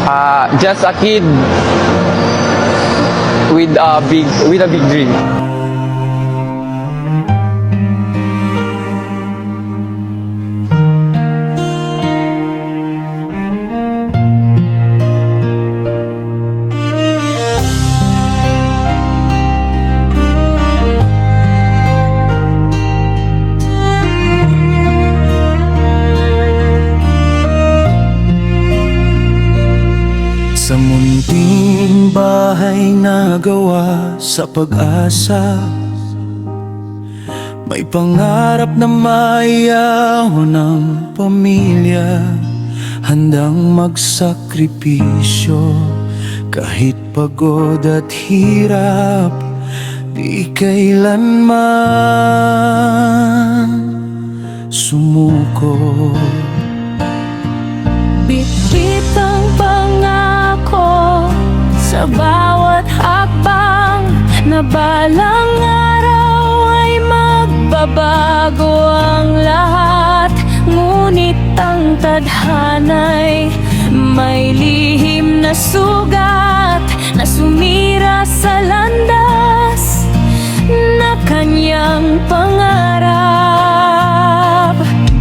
Just a kid with a big dream. Sa munting bahay na gawa sa pag-asa, may pangarap na maiyaw ng pamilya, handang magsakripisyo kahit pagod at hirap, di kailanman sumuko. Bit-bit ang pangako sa bawat hakbang, na balang araw ay magbabago ang lahat. Ngunit ang tadhana'y may lihim na sugat, na sumira sa landas na kanyang pangarap.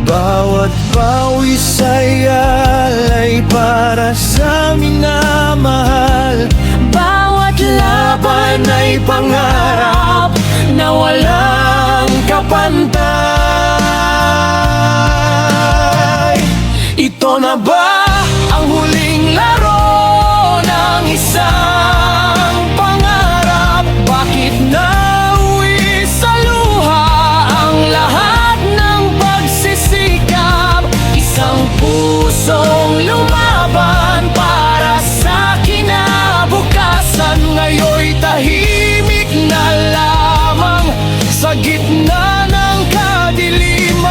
Bawat pawis ay alay para sa minamahal, Bawat laban ay pangarap na walang kapantay. Ito na ba ang huling laro ng isang pangarap? Bakit nauwi sa luha ang lahat ng pagsisikap? Isang pusong lumaban para sa kinabukasan, ngayon'y tahimik na lamang sa gitna ng kadiliman.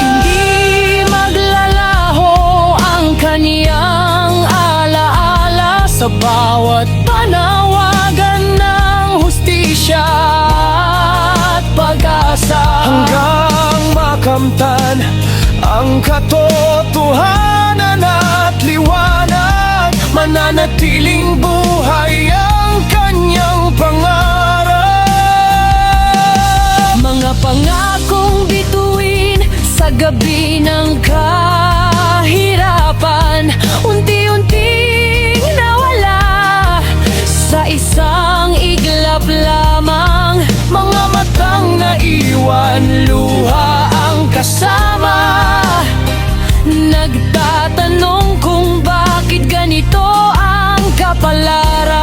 hindi maglalaho ang kaniyang alaala sa bawat panawagan ng hustisya at pag-asa. Hanggang makamtan ang katotohanan at liwanag, mananatiling buhay ang kanyang pangarap. Mga pangakong bituin sa gabi ng kahirapan, unti-unting nawala sa isang iglap lamang. Mga matang naiwan, luha ang kasama, Nagtatanong kung bakit ganito ang kapalaran.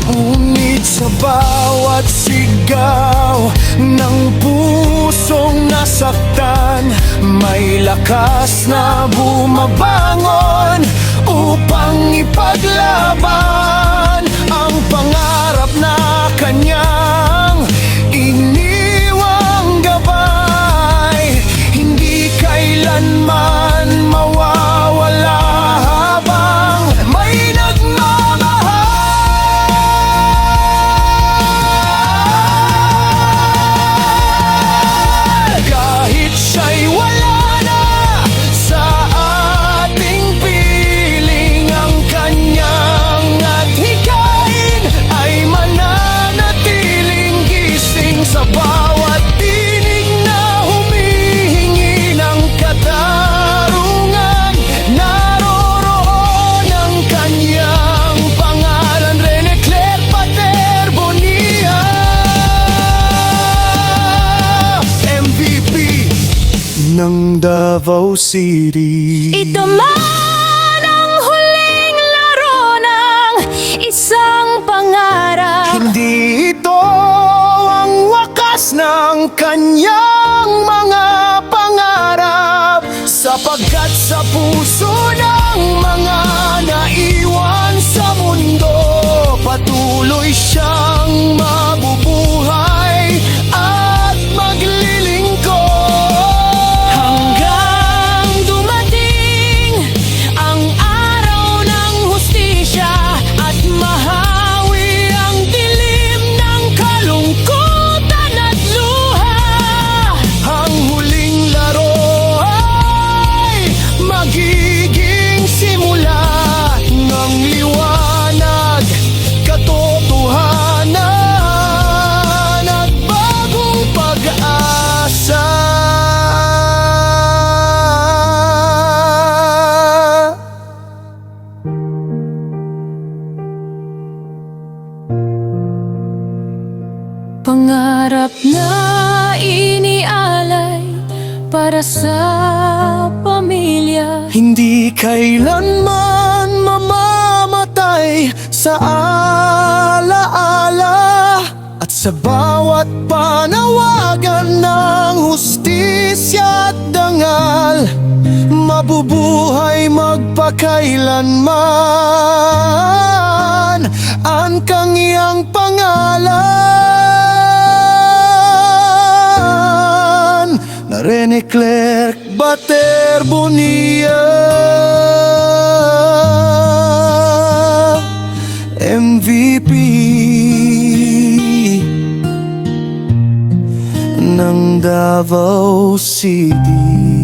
ngunit sa bawat sigaw ng pusong nasaktan, may lakas na bumabangon upang ipaglaban ang pangarap na kanyang iniwang gabay. Hindi kailanman mawawala habang may nagmamahal. Kahit siya'y wala na sa ating piling, ang kanyang at hikain ay mananatiling gising sa bawat tinig na humihingi ng katarungan. Naroroon ang kanyang pangalan, Rene Claire Pater Bonilla, MVP ng Davao City. Ito man ang huling laro ng isang pangarap. Hindi ito ang wakas ng kanyang mga pangarap, sapagkat sa puso ng mga naiwan sa mundo, patuloy siyang mabubuhay at maglilingkod. Hanggang dumating ang araw ng hustisya at mahawi ang dilim ng kalungkutan at luha. Ang huling laro ay magiging Hirap na inialay para sa pamilya. Hindi kailanman mamamatay sa alaala. At sa bawat panawagan ng hustisya at dangal, mabubuhay magpakailanman ang kaniyang pangalan na Rene Clerc Bater Bonilla, MVP ng Davao City.